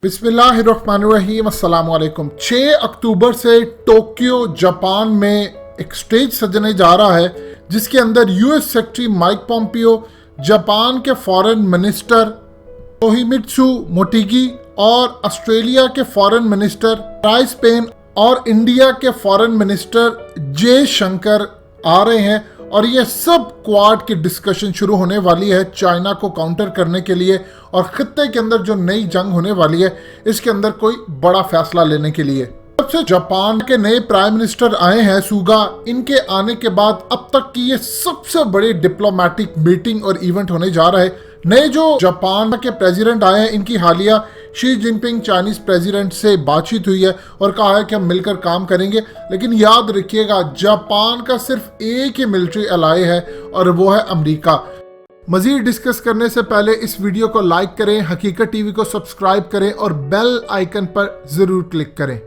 बिस्मिल्लाहिर्रहमानिर्रहीम अस्सलाम वालेकुम। 6 अक्टूबर से टोक्यो जापान में एक स्टेज सजने जा रहा है जिसके अंदर US secretary Mike Pompeo, Japan के फॉरेन मिनिस्टर तोहिमित्सु मोटेगी और ऑस्ट्रेलिया के फॉरेन मिनिस्टर ब्राइस पेन और इंडिया के फॉरेन मिनिस्टर जयशंकर आ रहे हैं और ये सब क्वाड की डिस्कशन शुरू होने वाली है चाइना को काउंटर करने के लिए और खित्ते के अंदर जो नई जंग होने वाली है इसके अंदर कोई बड़ा फैसला लेने के लिए। जब से जापान के नए प्राइम मिनिस्टर आए हैं सुगा, इनके आने के बाद अब तक की ये सबसे बड़ी डिप्लोमेटिक मीटिंग और इवेंट होने जा रहा है। नए जो जापान के प्रेसिडेंट आए हैं इनकी हालिया शी जिनपिंग चाइनीज प्रेसिडेंट से बातचीत हुई है और कहा है कि हम मिलकर काम करेंगे, लेकिन याद रखिएगा जापान का सिर्फ एक ही मिलिट्री अलाय है और वो है अमेरिका। मजीद डिस्कस करने से पहले इस वीडियो को लाइक करें, हकीकत टीवी को सब्सक्राइब करें और बेल आइकन पर जरूर क्लिक करें।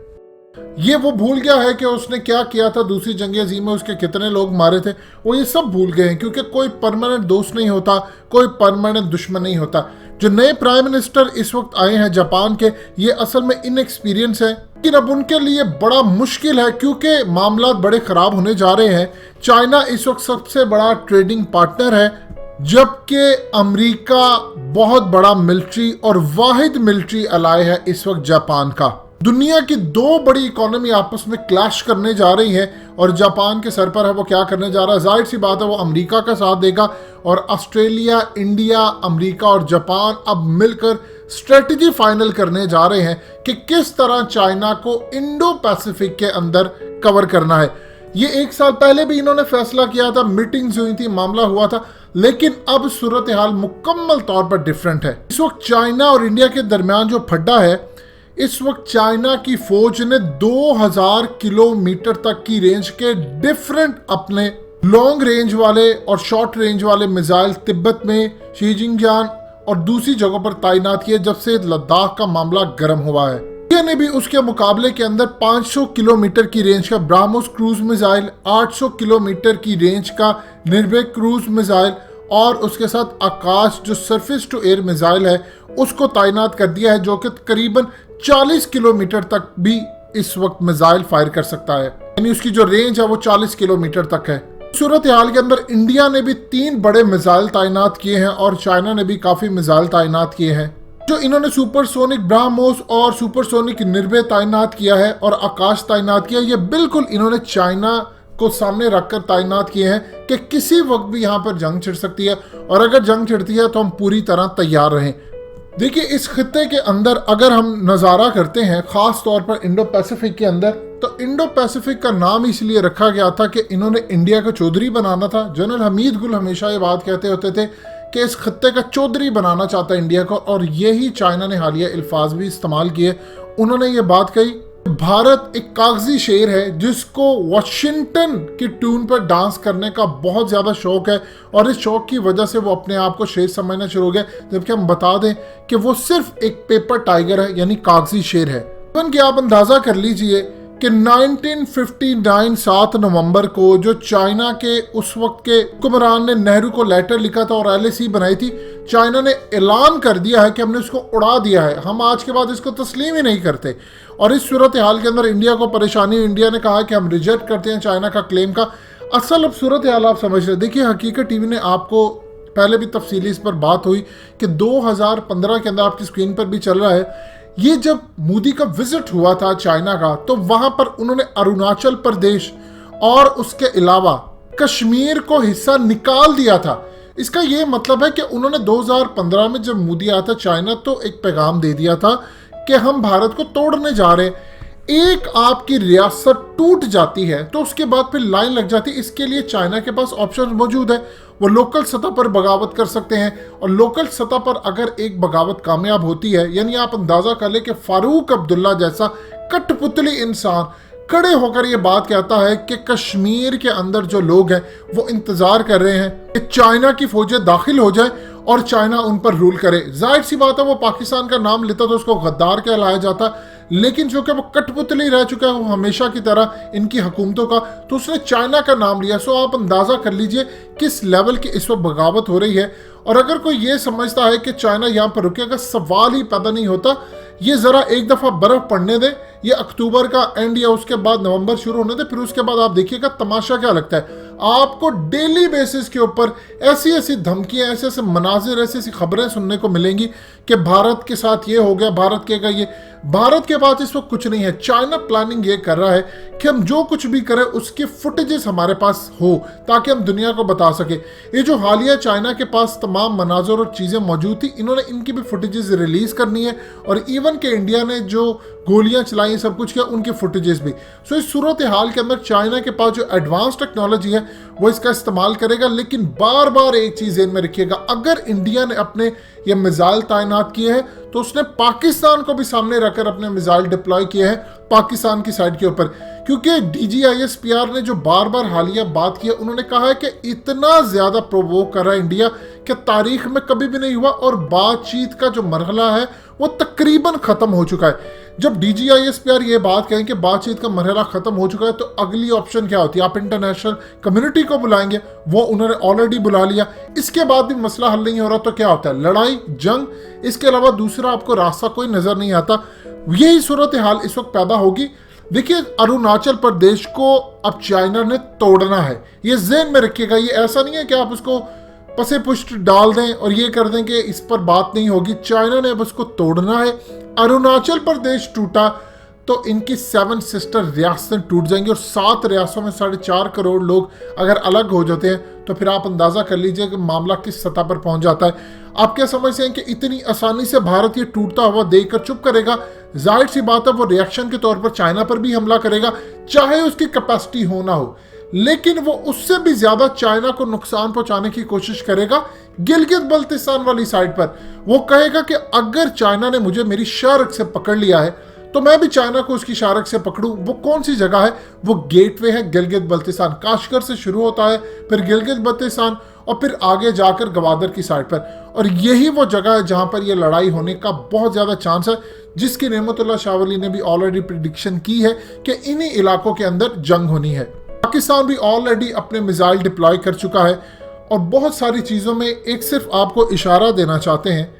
ये वो भूल गया है कि उसने क्या किया था दूसरी जंग अज़ीम में, उसके कितने लोग मारे थे, वो ये सब भूल गए हैं क्योंकि कोई परमानेंट दोस्त नहीं होता, कोई परमानेंट दुश्मन नहीं होता। जो नए प्राइम मिनिस्टर इस वक्त आए हैं जापान के, ये असल में इनएक्सपीरियंस है, लेकिन अब उनके लिए बड़ा मुश्किल है क्योंकि मामला बड़े खराब होने जा रहे हैं। चाइना इस वक्त सबसे बड़ा ट्रेडिंग पार्टनर है जबकि अमेरिका बहुत बड़ा मिलिट्री और वाहिद मिलिट्री अलाय है इस वक्त जापान का। दुनिया की दो बड़ी इकोनॉमी आपस में क्लैश करने जा रही है और जापान के सर पर है वो क्या करने जा रहा है। जाहिर सी बात है वो अमेरिका का साथ देगा और ऑस्ट्रेलिया, इंडिया, अमेरिका और जापान अब मिलकर स्ट्रेटजी फाइनल करने जा रहे हैं कि किस तरह चाइना को इंडो पैसिफिक के अंदर कवर करना है। ये 1 साल पहले भी इन्होंने फैसला किया था, मीटिंग्स हुई थी, मामला हुआ था, लेकिन अब सूरत हाल मुकम्मल तौर पर डिफरेंट है। इस वक्त चाइना और इंडिया के दरमियान जो फड्डा है, इस वक्त चाइना की फौज ने 2000 किलोमीटर तक की रेंज के डिफरेंट अपने लॉन्ग रेंज वाले और शॉर्ट रेंज वाले मिसाइल तिब्बत में, शीजिंगजान और दूसरी जगहों पर तैनात किए जब से लद्दाख का मामला गर्म हुआ है। इंडिया ने भी उसके मुकाबले के अंदर 500 किलोमीटर की रेंज का ब्राह्मोस क्रूज मिसाइल, 800 किलोमीटर की रेंज का निर्भय क्रूज मिसाइल और उसके साथ आकाश जो सरफेस टू एयर मिसाइल है उसको तैनात कर दिया है, जो कि करीबन 40 किलोमीटर तक भी इस वक्त मिसाइल फायर कर सकता है, यानी उसकी जो रेंज है वो 40 किलोमीटर तक है। सूरत हाल के अंदर इंडिया ने भी 3 बड़े मिसाइल तैनात किए हैं और चाइना ने भी काफी मिसाइल तैनात किए हैं। जो इन्होंने सुपरसोनिक ब्राह्मोस और सुपरसोनिक निर्भय तैनात किया है और आकाश तैनात किया, ये बिल्कुल इन्होंने चाइना को सामने रखकर तैनात किए हैं कि किसी वक्त भी यहाँ पर जंग छिड़ सकती है और अगर जंग छिड़ती है तो हम पूरी तरह तैयार रहें। देखिए इस खित्ते के अंदर अगर हम नज़ारा करते हैं खास तौर पर इंडो पैसिफिक के अंदर, तो इंडो पैसिफिक का नाम इसलिए रखा गया था कि इन्होंने इंडिया का चौधरी बनाना था। जनरल हमीद गुल हमेशा ये बात कहते होते थे कि इस खित्ते का चौधरी बनाना चाहता है इंडिया को, और यही चाइना ने हालिया अल्फाज भी इस्तेमाल किए। उन्होंने ये बात कही, भारत एक कागजी शेर है जिसको वॉशिंगटन की ट्यून पर डांस करने का बहुत ज्यादा शौक है और इस शौक की वजह से वो अपने आप को शेर समझना शुरू हो गया, जबकि हम बता दें कि वो सिर्फ एक पेपर टाइगर है, यानी कागजी शेर है। कि आप अंदाजा कर लीजिए कि 1959 7 नवंबर को जो चाइना के उस वक्त के हुक्मरान ने नेहरू को लेटर लिखा था और LAC बनाई थी, चाइना ने ऐलान कर दिया है कि हमने उसको उड़ा दिया है, हम आज के बाद इसको तस्लीम ही नहीं करते। और इस सूरत हाल के अंदर इंडिया को परेशानी, इंडिया ने कहा कि हम रिजेक्ट करते हैं चाइना का क्लेम का। असल अब सूरत हाल आप समझ रहे। देखिए हकीकत टीवी ने आपको पहले भी तफसीली इस पर बात हुई कि 2015 के अंदर आपकी स्क्रीन पर भी चल रहा है, ये जब मोदी का विजिट हुआ था चाइना का तो वहां पर उन्होंने अरुणाचल प्रदेश और उसके अलावा कश्मीर को हिस्सा निकाल दिया था। इसका ये मतलब है कि उन्होंने 2015 में जब मोदी आया था चाइना तो एक पैगाम दे दिया था कि हम भारत को तोड़ने जा रहे हैं। एक आपकी रियासत टूट जाती है तो उसके बाद फिर लाइन लग जाती है। इसके लिए चाइना के पास ऑप्शन मौजूद है, वो लोकल सतह पर बगावत कर सकते हैं और लोकल सतह पर अगर एक बगावत कामयाब होती है, यानी आप अंदाजा कर ले कि फारूक अब्दुल्ला जैसा कठपुतली इंसान खड़े होकर ये बात कहता है कि कश्मीर के अंदर जो लोग हैं वो इंतजार कर रहे हैं कि चाइना की फौजें दाखिल हो जाए और चाइना उन पर रूल करे। जाहिर सी बात है वो पाकिस्तान का नाम लेता तो उसको गद्दार कहलाया जाता, लेकिन जो कि वो कठपुतली रह चुका है वो हमेशा की तरह इनकी हुकूमतों का, तो उसने चाइना का नाम लिया। सो आप अंदाजा कर लीजिए किस लेवल की इस वक्त बगावत हो रही है। और अगर कोई ये समझता है कि चाइना यहाँ पर रुकेगा, सवाल ही पैदा नहीं होता ये जरा एक दफा बर्फ पड़ने दे, ये अक्टूबर का एंड या उसके बाद नवंबर शुरू होने दे, फिर उसके बाद आप देखिएगा तमाशा क्या लगता है। आपको डेली बेसिस के ऊपर ऐसी ऐसी धमकियां, ऐसे ऐसे मनाजिर, ऐसी ऐसी खबरें सुनने को मिलेंगी कि भारत के साथ ये हो गया, भारत के का ये। भारत के पास इस वक्त कुछ नहीं है। चाइना प्लानिंग ये कर रहा है कि हम जो कुछ भी करें उसकी फुटेजेस हमारे पास हो ताकि हम दुनिया को बता सके। ये जो हालिया चाइना के पास तमाम मनाजर और चीज़ें मौजूद थी, इन्होंने इनकी भी फुटेजेस रिलीज करनी है, और इवन के इंडिया ने जो गोलियां चलाई, सब कुछ किया, उनकी फुटेजेस भी। सो इस सूरत हाल के अंदर चाइना के पास जो एडवांस टेक्नोलॉजी है वो इसका इस्तेमाल करेगा। लेकिन बार बार एक चीज़ ध्यान में रखिएगा, अगर इंडिया ने अपने ये मिसाइल तैनात किए हैं तो उसने पाकिस्तान को भी सामने रखकर अपने मिसाइल डिप्लॉय किए हैं पाकिस्तान की साइड के ऊपर। क्योंकि DGISPR ने जो बार बार हालिया बात की है, उन्होंने कहा है कि इतना ज्यादा प्रोवोक कर रहा है इंडिया कि तारीख में कभी भी नहीं हुआ, और बातचीत का जो मरहला है वो तकरीबन खत्म हो चुका है। जब DGISPR ये बात कहें कि बातचीत का मरहला खत्म हो चुका है, तो अगली ऑप्शन क्या होती है? आप इंटरनेशनल कम्युनिटी को बुलाएंगे, वो उन्होंने ऑलरेडी बुला लिया। इसके बाद भी मसला हल नहीं हो रहा तो क्या होता है? लड़ाई, जंग। इसके अलावा दूसरा आपको रास्ता कोई नजर नहीं आता। यही सूरत हाल इस वक्त पैदा होगी। देखिए, अरुणाचल प्रदेश को अब चाइना ने तोड़ना है, ये ज़हन में रखिएगा। ये ऐसा नहीं है कि आप उसको पसे पुष्ट डाल दें और ये कर दें कि इस पर बात नहीं होगी। चाइना ने अब उसको तोड़ना है। अरुणाचल प्रदेश टूटा तो इनकी 7 सिस्टर रियासतें टूट जाएंगी, और 7 रियासतों में 4.5 करोड़ लोग अगर अलग हो जाते हैं तो फिर आप अंदाजा कर लीजिए कि मामला किस सतह पर पहुंच जाता है। आप क्या समझते हैं कि इतनी आसानी से भारत ये टूटता हुआ देखकर चुप करेगा? जाहिर सी बात है, वो रिएक्शन के तौर पर चाइना पर भी हमला करेगा, चाहे उसकी कैपेसिटी हो ना हो। लेकिन वो उससे भी ज्यादा चाइना को नुकसान पहुंचाने की कोशिश करेगा गिलगित बल्तिस्तान वाली साइड पर। वो कहेगा कि अगर चाइना ने मुझे मेरी शार्क से पकड़ लिया है तो मैं भी चाइना को उसकी शार्क से पकड़ूं। वो कौन सी जगह है? वो गेटवे है गिलगित बल्तिस्तान। काशगर से शुरू होता है, फिर गिलगित बल्तिस्तान, और फिर आगे जाकर गवादर की साइड पर। और यही वो जगह है जहां पर यह लड़ाई होने का बहुत ज्यादा चांस है, जिसकी नेमतुल्लाह शाह वली ने भी ऑलरेडी प्रिडिक्शन की है कि इन्हीं इलाकों के अंदर जंग होनी है। पाकिस्तान भी ऑलरेडी अपने मिसाइल डिप्लॉय कर चुका है, और बहुत सारी चीज़ों में एक सिर्फ आपको इशारा देना चाहते हैं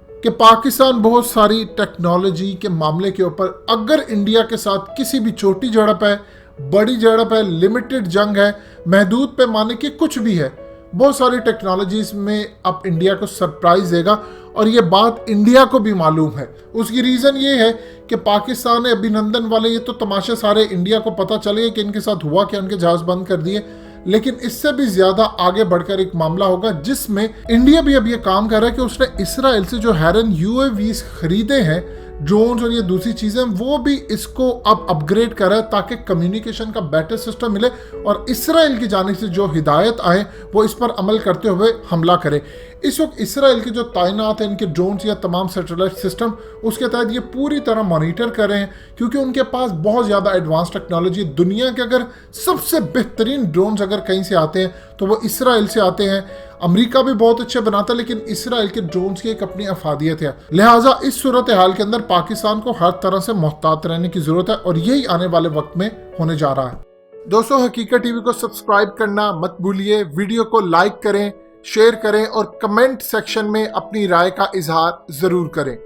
कि पाकिस्तान बहुत सारी टेक्नोलॉजी के मामले के ऊपर अगर इंडिया के साथ किसी भी छोटी झड़प है, बड़ी झड़प है, लिमिटेड जंग है, महदूद पैमाने की कुछ भी है, बहुत सारी टेक्नोलॉजीज में अब इंडिया को सरप्राइज देगा। और ये बात इंडिया को भी मालूम है। उसकी रीज़न ये है कि पाकिस्तान ने अभिनंदन वाले ये तो तमाशे सारे इंडिया को पता चले कि इनके साथ हुआ कि उनके जहाज बंद कर दिए, लेकिन इससे भी ज्यादा आगे बढ़कर एक मामला होगा जिसमें इंडिया भी अब ये काम कर रहा है कि उसने इसराइल से जो हैरन UAVs खरीदे हैं, ड्रोन्स और ये दूसरी चीजें, वो भी इसको अब अपग्रेड कर रहा है ताकि कम्युनिकेशन का बेटर सिस्टम मिले और इसराइल की जानिब से जो हिदायत आए वो इस पर अमल करते हुए हमला करे। इस वक्त इसराइल के जो तैनात हैं इनके ड्रोन्स या तमाम सैटेलाइट सिस्टम, उसके तहत ये पूरी तरह मॉनिटर कर रहे हैं क्योंकि उनके पास बहुत ज़्यादा एडवांस टेक्नोलॉजी। दुनिया के अगर सबसे बेहतरीन ड्रोन्स अगर कहीं से आते हैं तो वो इसराइल से आते हैं। अमेरिका भी बहुत अच्छे बनाता है, लेकिन इसराइल के ड्रोन्स की एक अपनी अफादियत है। लिहाजा इस सूरत हाल के अंदर पाकिस्तान को हर तरह से मोहतात रहने की जरूरत है और यही आने वाले वक्त में होने जा रहा है। दोस्तों, हकीकत टीवी को सब्सक्राइब करना मत भूलिए, वीडियो को लाइक करें, शेयर करें और कमेंट सेक्शन में अपनी राय का इजहार जरूर करें।